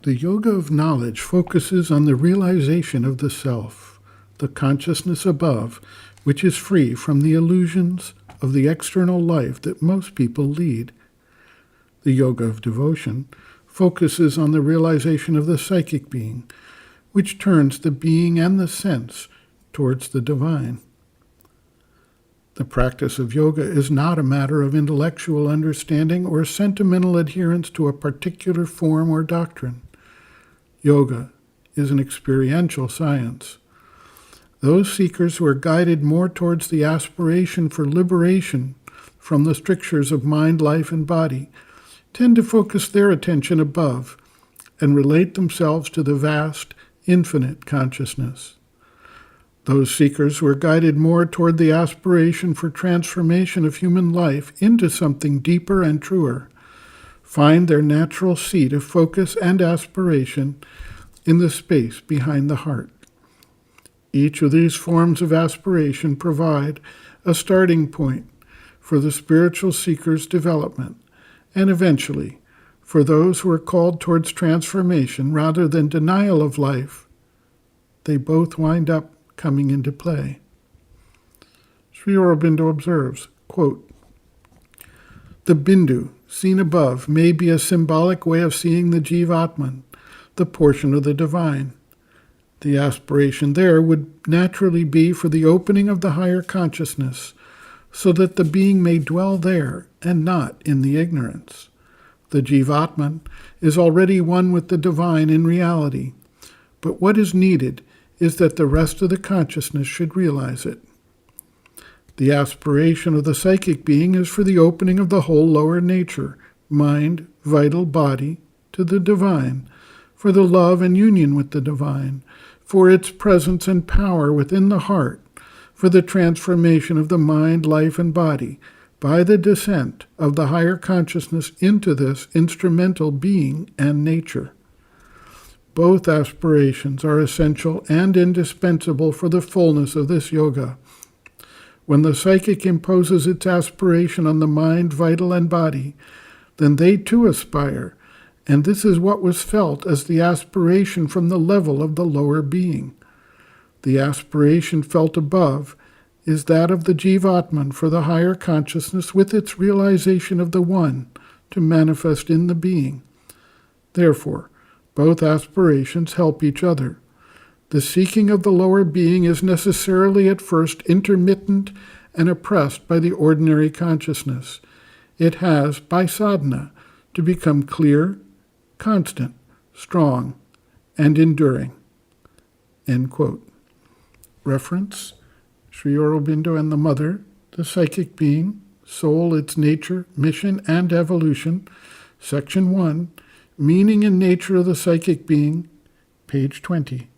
The yoga of knowledge focuses on the realization of the self, the consciousness above, which is free from the illusions of the external life that most people lead. The yoga of devotion focuses on the realization of the psychic being, which turns the being and the sense towards the divine. The practice of yoga is not a matter of intellectual understanding or sentimental adherence to a particular form or doctrine. Yoga is an experiential science. Those seekers who are guided more towards the aspiration for liberation from the strictures of mind, life, and body tend to focus their attention above and relate themselves to the vast, infinite consciousness. Those seekers who are guided more toward the aspiration for transformation of human life into something deeper and truer find their natural seat of focus and aspiration in the space behind the heart. Each of these forms of aspiration provide a starting point for the spiritual seeker's development, and eventually, for those who are called towards transformation rather than denial of life, they both wind up coming into play. Sri Aurobindo observes, quote, "The bindu, seen above, may be a symbolic way of seeing the Jivatman, the portion of the divine. The aspiration there would naturally be for the opening of the higher consciousness, so that the being may dwell there and not in the ignorance. The Jivatman is already one with the divine in reality, but what is needed is that the rest of the consciousness should realize it. The aspiration of the psychic being is for the opening of the whole lower nature, mind, vital body, to the divine, for the love and union with the divine, for its presence and power within the heart, for the transformation of the mind, life, and body, by the descent of the higher consciousness into this instrumental being and nature. Both aspirations are essential and indispensable for the fullness of this yoga. When the psychic imposes its aspiration on the mind, vital, and body, then they too aspire, and this is what was felt as the aspiration from the level of the lower being. The aspiration felt above is that of the Jivatman for the higher consciousness with its realization of the One to manifest in the being. Therefore, both aspirations help each other. The seeking of the lower being is necessarily at first intermittent and oppressed by the ordinary consciousness. It has, by sadhana, to become clear, constant, strong, and enduring." End quote. Reference: Sri Aurobindo and the Mother, the Psychic Being, Soul, Its Nature, Mission, and Evolution, Section 1, Meaning and Nature of the Psychic Being, page 20.